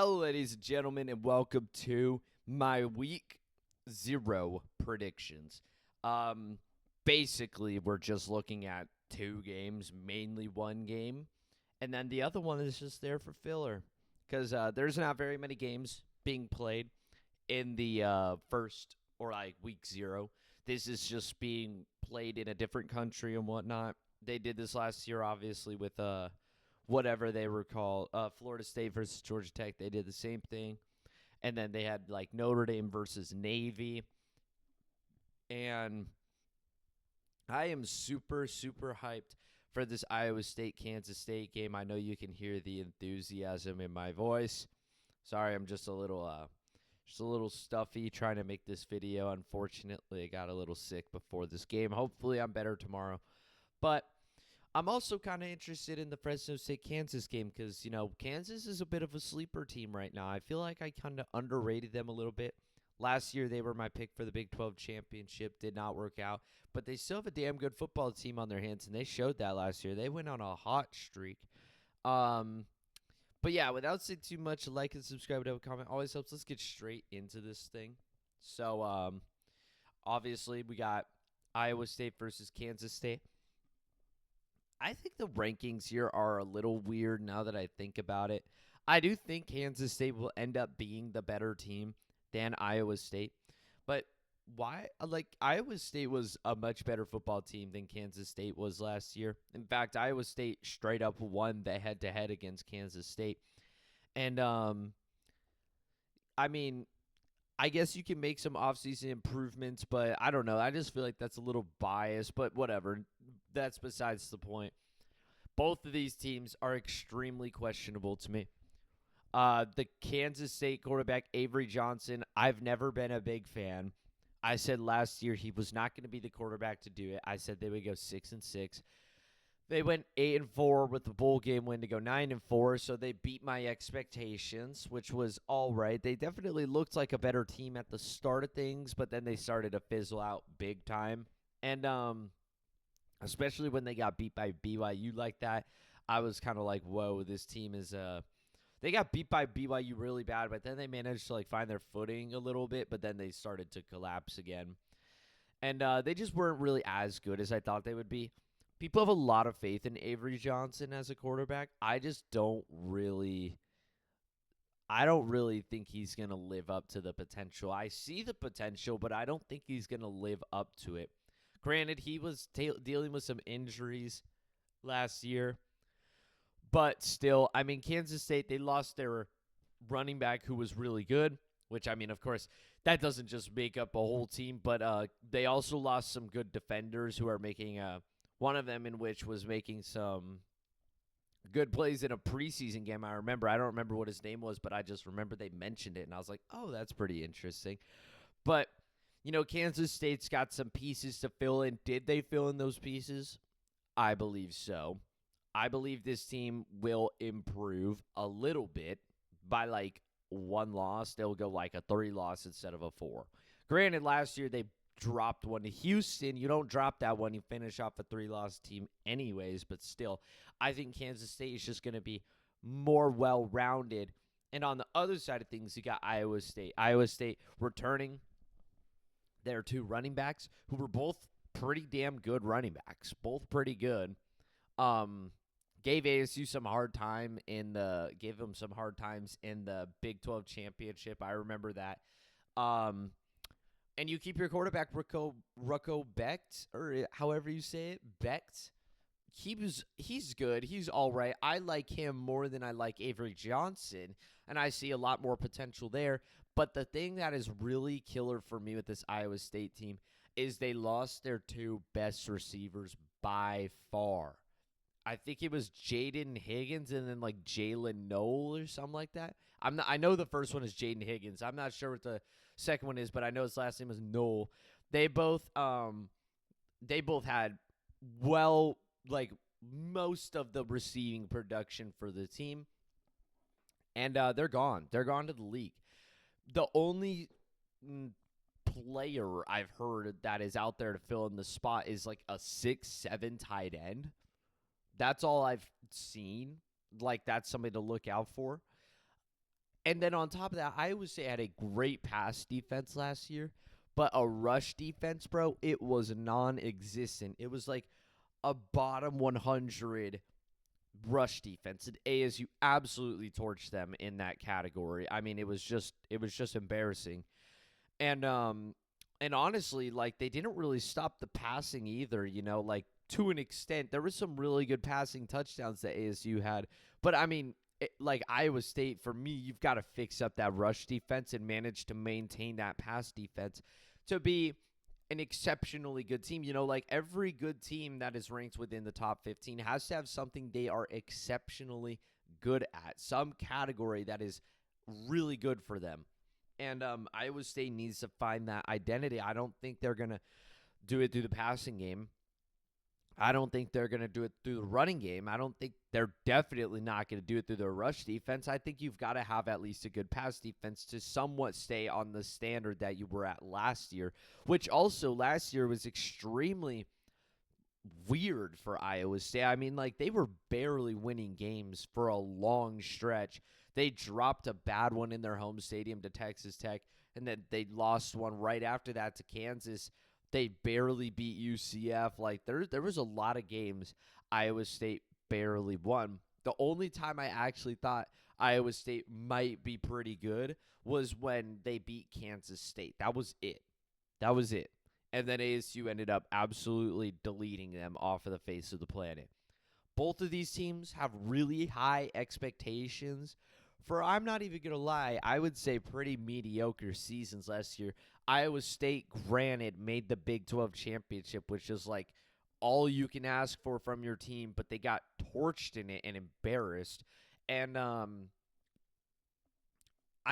Hello, ladies and gentlemen, and welcome to my week 0 predictions. Um, Basically, we're just looking at two games, mainly one game, and then the other one is just there for filler because there's not very many games being played in the first or like week 0. This is just being played in a different country and whatnot. They did this last year, obviously, with whatever they were called, Florida State versus Georgia Tech. They did the same thing, and then they had like Notre Dame versus Navy, and I am super hyped for this Iowa State Kansas State game. I know you can hear the enthusiasm in my voice. Sorry, I'm just a little stuffy trying to make this video. Unfortunately, I got a little sick before this game. Hopefully, I'm better tomorrow. But I'm also kind of interested in the Fresno State Kansas game because, Kansas is a bit of a sleeper team right now. I feel like I kind of underrated them a little bit. Last year, they were my pick for the Big 12 championship. Did not work out. But they still have a damn good football team on their hands, and they showed that last year. They went on a hot streak. But yeah, without saying too much, like and subscribe, to a comment always helps. Let's get straight into this thing. So, obviously, we got Iowa State versus Kansas State. I think the rankings here are a little weird now that I think about it. I do think Kansas State will end up being the better team than Iowa State. But why? Like, Iowa State was a much better football team than Kansas State was last year. In fact, Iowa State straight up won the head-to-head against Kansas State. And, I mean, I guess you can make some offseason improvements, but I don't know. I just feel like that's a little biased, but whatever. That's besides the point. Both of these teams are extremely questionable to me. The Kansas State quarterback, Avery Johnson, I've never been a big fan. I said last year he was not going to be the quarterback to do it. I said they would go 6-6. They went 8-4 with the bowl game win to go 9-4, so they beat my expectations, which was all right. They definitely looked like a better team at the start of things, but then they started to fizzle out big time. And especially when they got beat by BYU like that, I was kind of like, whoa, this team is they got beat by BYU really bad, but then they managed to like find their footing a little bit, but then they started to collapse again. And they just weren't really as good as I thought they would be. People have a lot of faith in Avery Johnson as a quarterback. I don't really think he's going to live up to the potential. I see the potential, but I don't think he's going to live up to it. Granted, he was dealing with some injuries last year, but still, I mean, Kansas State, they lost their running back who was really good, which, I mean, of course, that doesn't just make up a whole team, but they also lost some good defenders who are making one of them in which was making some good plays in a preseason game. I don't remember what his name was, but I just remember they mentioned it, and I was like, oh, that's pretty interesting. But, Kansas State's got some pieces to fill in. Did they fill in those pieces? I believe so. I believe this team will improve a little bit by like one loss. They'll go like a 3-loss instead of a 4. Granted, last year they dropped one to Houston. You don't drop that one. You finish off a 3-loss team anyways, but still, I think Kansas State is just going to be more well-rounded. And on the other side of things, you got Iowa State. Iowa State returning their 2 running backs who were both pretty damn good running backs. Both pretty good. Gave ASU some hard time gave them some hard times in the Big 12 championship. I remember that. And you keep your quarterback, Rucco Becht, or however you say it, Becht. He's good. He's all right. I like him more than I like Avery Johnson, and I see a lot more potential there. But the thing that is really killer for me with this Iowa State team is they lost their 2 best receivers by far. I think it was Jaden Higgins and then like Jalen Noel or something like that. I know the first one is Jaden Higgins. I'm not sure what the second one is, but I know his last name is Noel. They both had most of the receiving production for the team, and they're gone. They're gone to the league. The only player I've heard that is out there to fill in the spot is like a 6'7" tight end. That's all I've seen. Like, that's somebody to look out for. And then on top of that, I would say had a great pass defense last year, but a rush defense, bro, it was non-existent. It was like a bottom 100 rush defense, and ASU absolutely torched them in that category. I mean, it was just embarrassing. And honestly, like they didn't really stop the passing either, like to an extent. There was some really good passing touchdowns that ASU had. But I mean, like Iowa State, for me, you've got to fix up that rush defense and manage to maintain that pass defense to be an exceptionally good team. Like every good team that is ranked within the top 15 has to have something they are exceptionally good at, some category that is really good for them. And Iowa State needs to find that identity. I don't think they're going to do it through the passing game. I don't think they're going to do it through the running game. I don't think they're definitely not going to do it through their rush defense. I think you've got to have at least a good pass defense to somewhat stay on the standard that you were at last year, which also last year was extremely weird for Iowa State. I mean, like they were barely winning games for a long stretch. They dropped a bad one in their home stadium to Texas Tech, and then they lost one right after that to Kansas. They barely beat UCF. Like there was a lot of games Iowa State barely won. The only time I actually thought Iowa State might be pretty good was when they beat Kansas State. That was it. That was it. And then ASU ended up absolutely deleting them off of the face of the planet. Both of these teams have really high expectations for, I'm not even going to lie, I would say pretty mediocre seasons last year. Iowa State, granted, made the Big 12 championship, which is like all you can ask for from your team, but they got torched in it and embarrassed. And, I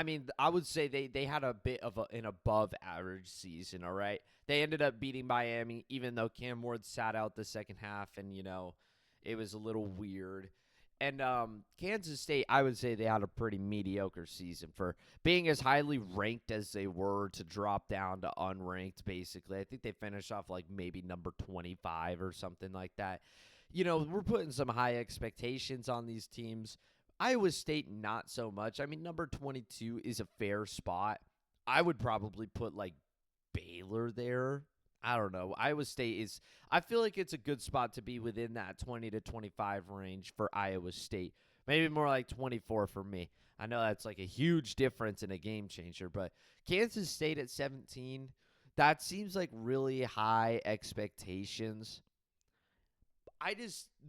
mean, I would say they had a bit of an above-average season, all right? They ended up beating Miami, even though Cam Ward sat out the second half, and, it was a little weird. And Kansas State, I would say they had a pretty mediocre season for being as highly ranked as they were to drop down to unranked, basically. I think they finished off like maybe number 25 or something like that. We're putting some high expectations on these teams. Iowa State, not so much. I mean, number 22 is a fair spot. I would probably put like Baylor there. I don't know. Iowa State is, I feel like it's a good spot to be within that 20 to 25 range for Iowa State. Maybe more like 24 for me. I know that's like a huge difference in a game changer, but Kansas State at 17, that seems like really high expectations.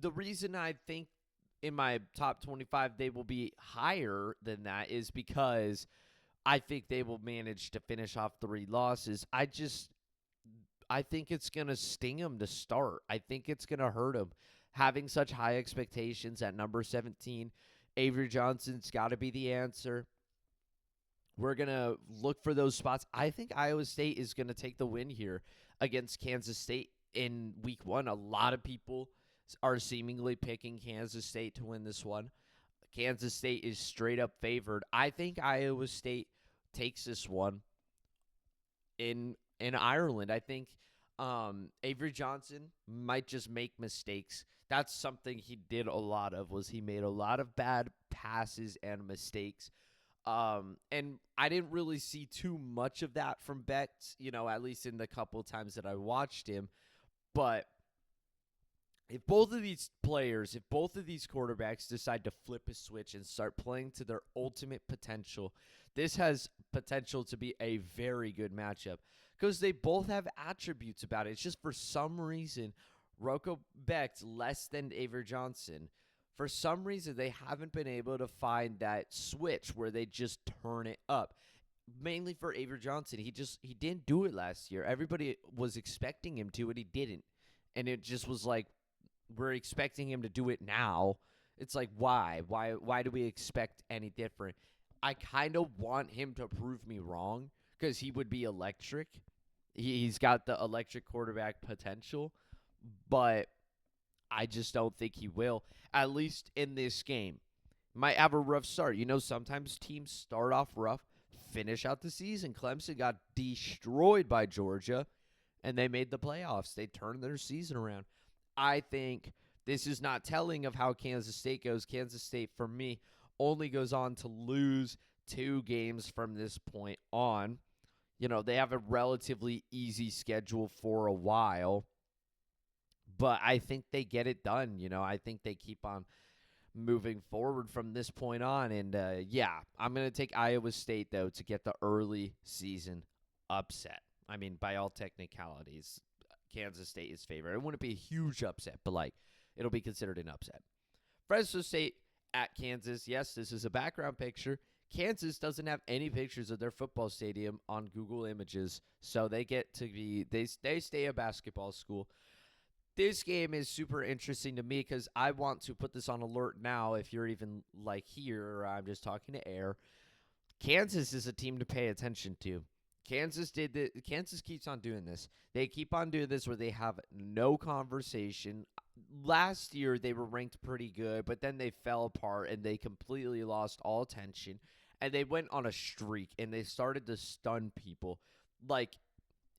The reason I think in my top 25 they will be higher than that is because I think they will manage to finish off 3 losses. I think it's going to sting them to start. I think it's going to hurt them. Having such high expectations at number 17, Avery Johnson's got to be the answer. We're going to look for those spots. I think Iowa State is going to take the win here against Kansas State in week 1. A lot of people are seemingly picking Kansas State to win this one. Kansas State is straight up favored. I think Iowa State takes this one in Ireland. I think Avery Johnson might just make mistakes. That's something he did a lot of, was he made a lot of bad passes and mistakes. And I didn't really see too much of that from Becht, at least in the couple of times that I watched him. But if both of these quarterbacks decide to flip a switch and start playing to their ultimate potential, this has potential to be a very good matchup because they both have attributes about it. It's just for some reason, Rocco Becht less than Avery Johnson. For some reason, they haven't been able to find that switch where they just turn it up. Mainly for Avery Johnson, he didn't do it last year. Everybody was expecting him to, and he didn't. And it just was like, we're expecting him to do it now. It's like, why? Why do we expect any different? I kind of want him to prove me wrong because he would be electric. He's got the electric quarterback potential, but I just don't think he will, at least in this game. Might have a rough start. Sometimes teams start off rough, finish out the season. Clemson got destroyed by Georgia, and they made the playoffs. They turned their season around. I think this is not telling of how Kansas State goes. Kansas State, for me, only goes on to lose 2 games from this point on. They have a relatively easy schedule for a while, but I think they get it done. I think they keep on moving forward from this point on. And yeah, I'm going to take Iowa State, though, to get the early season upset. I mean, by all technicalities, Kansas State is favored. It wouldn't be a huge upset, but it'll be considered an upset. Fresno State at Kansas. Yes, this is a background picture. Kansas doesn't have any pictures of their football stadium on Google Images, so they get to be they stay a basketball school. This game is super interesting to me because I want to put this on alert now. If you're even here, or I'm just talking to air, Kansas is a team to pay attention to. Kansas keeps on doing this. They keep on doing this where they have no conversation. Last year, they were ranked pretty good, but then they fell apart and they completely lost all attention. And they went on a streak and they started to stun people.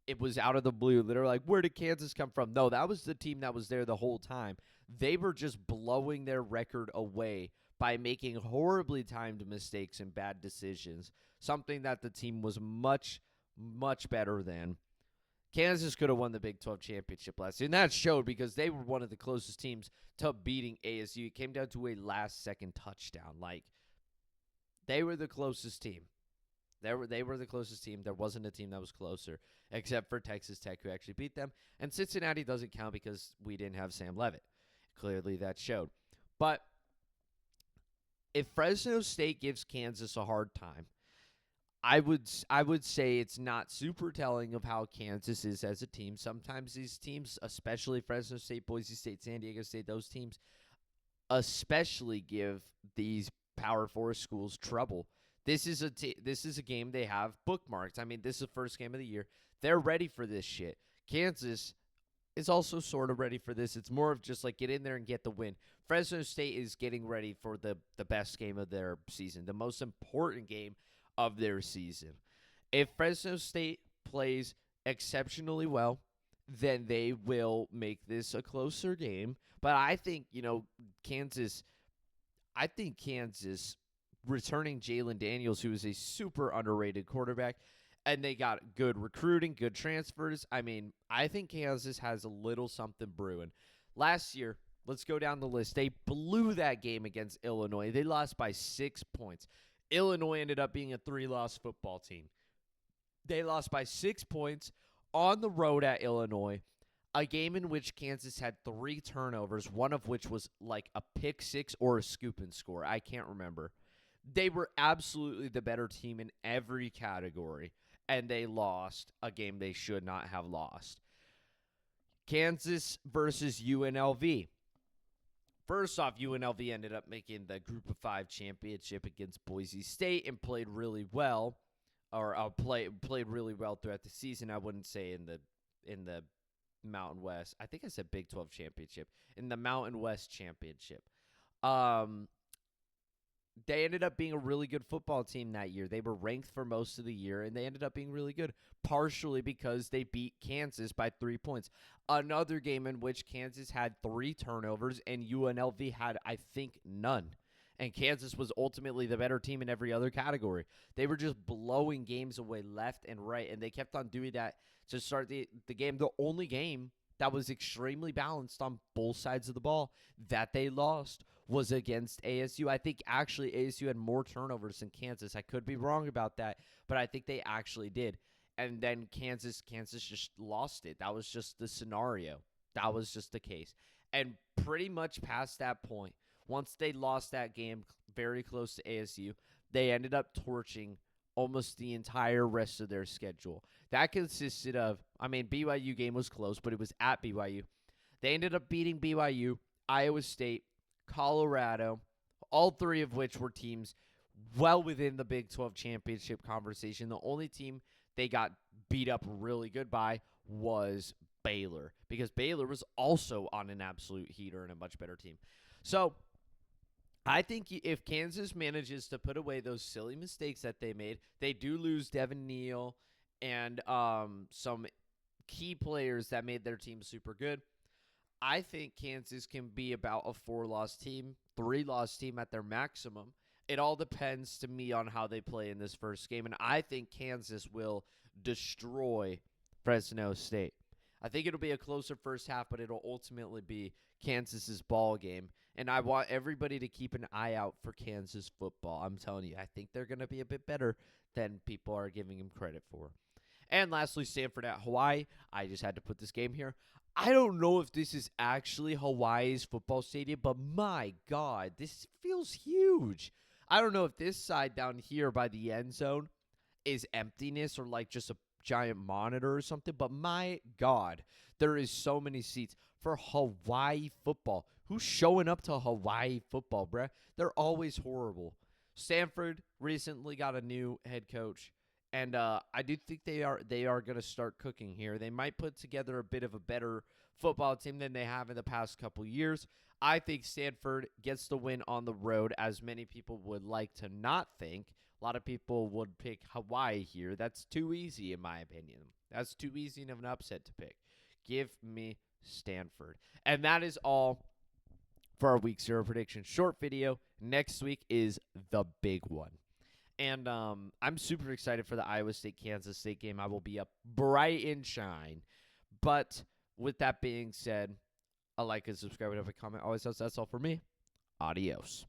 It was out of the blue. They're like, where did Kansas come from? No, that was the team that was there the whole time. They were just blowing their record away by making horribly timed mistakes and bad decisions, something that the team was much, much better than. Kansas could have won the Big 12 championship last year, and that showed because they were one of the closest teams to beating ASU. It came down to a last-second touchdown. They were the closest team. They were the closest team. There wasn't a team that was closer, except for Texas Tech, who actually beat them. And Cincinnati doesn't count because we didn't have Sam Leavitt. Clearly, that showed. But if Fresno State gives Kansas a hard time, I would say it's not super telling of how Kansas is as a team. Sometimes these teams, especially Fresno State, Boise State, San Diego State, those teams especially give these Power 4 schools trouble. This is a game they have bookmarked. I mean, this is the first game of the year. They're ready for this shit. Kansas is also sort of ready for this. It's more of just get in there and get the win. Fresno State is getting ready for the best game of their season, the most important game of their season. If Fresno State plays exceptionally well, then they will make this a closer game. But I think, Kansas returning Jalen Daniels, who is a super underrated quarterback, and they got good recruiting, good transfers. I mean, I think Kansas has a little something brewing. Last year, let's go down the list. They blew that game against Illinois. They lost by 6 points. Illinois ended up being a 3-loss football team. They lost by 6 points on the road at Illinois, a game in which Kansas had 3 turnovers, one of which was a pick six or a scoop and score. I can't remember. They were absolutely the better team in every category, and they lost a game they should not have lost. Kansas versus UNLV. First off, UNLV ended up making the Group of 5 championship against Boise State and played really well, or played really well throughout the season. I wouldn't say in the Mountain West. I think I said Big 12 championship. In the Mountain West championship. They ended up being a really good football team that year. They were ranked for most of the year, and they ended up being really good, partially because they beat Kansas by 3 points. Another game in which Kansas had 3 turnovers, and UNLV had, I think, none. And Kansas was ultimately the better team in every other category. They were just blowing games away left and right, and they kept on doing that to start the game. The only game that was extremely balanced on both sides of the ball that they lost was against ASU. I think actually ASU had more turnovers than Kansas. I could be wrong about that, but I think they actually did. And then Kansas just lost it. That was just the scenario. That was just the case. And pretty much past that point, once they lost that game very close to ASU, they ended up torching almost the entire rest of their schedule. That consisted of, BYU game was close, but it was at BYU. They ended up beating BYU, Iowa State, Colorado, all 3 of which were teams well within the Big 12 championship conversation. The only team they got beat up really good by was Baylor, because Baylor was also on an absolute heater and a much better team. So I think if Kansas manages to put away those silly mistakes that they made, they do lose Devin Neal and some key players that made their team super good. I think Kansas can be about a 4-loss team, 3-loss team at their maximum, It all depends to me on how they play in this first game, and I think Kansas will destroy Fresno State. I think it'll be a closer first half, but it'll ultimately be Kansas's ball game. And I want everybody to keep an eye out for Kansas football. I'm telling you, I think they're going to be a bit better than people are giving them credit for. And lastly, Stanford at Hawaii. I just had to put this game here. I don't know if this is actually Hawaii's football stadium, but my God, this feels huge. I don't know if this side down here by the end zone is emptiness or like just a giant monitor or something, but my God, there is so many seats for Hawaii football. Who's showing up to Hawaii football, bruh? They're always horrible. Stanford recently got a new head coach, and I do think they are going to start cooking here. They might put together a bit of a better football team than they have in the past couple years. I think Stanford gets the win on the road, as many people would like to not think. A lot of people would pick Hawaii here. That's too easy, in my opinion. That's too easy of an upset to pick. Give me Stanford. And that is all for our Week 0 prediction. Short video. Next week is the big one. And I'm super excited for the Iowa State-Kansas State game. I will be up bright and shine. But with that being said, a like and subscribe, and have a comment. Always else, that's all for me. Adios.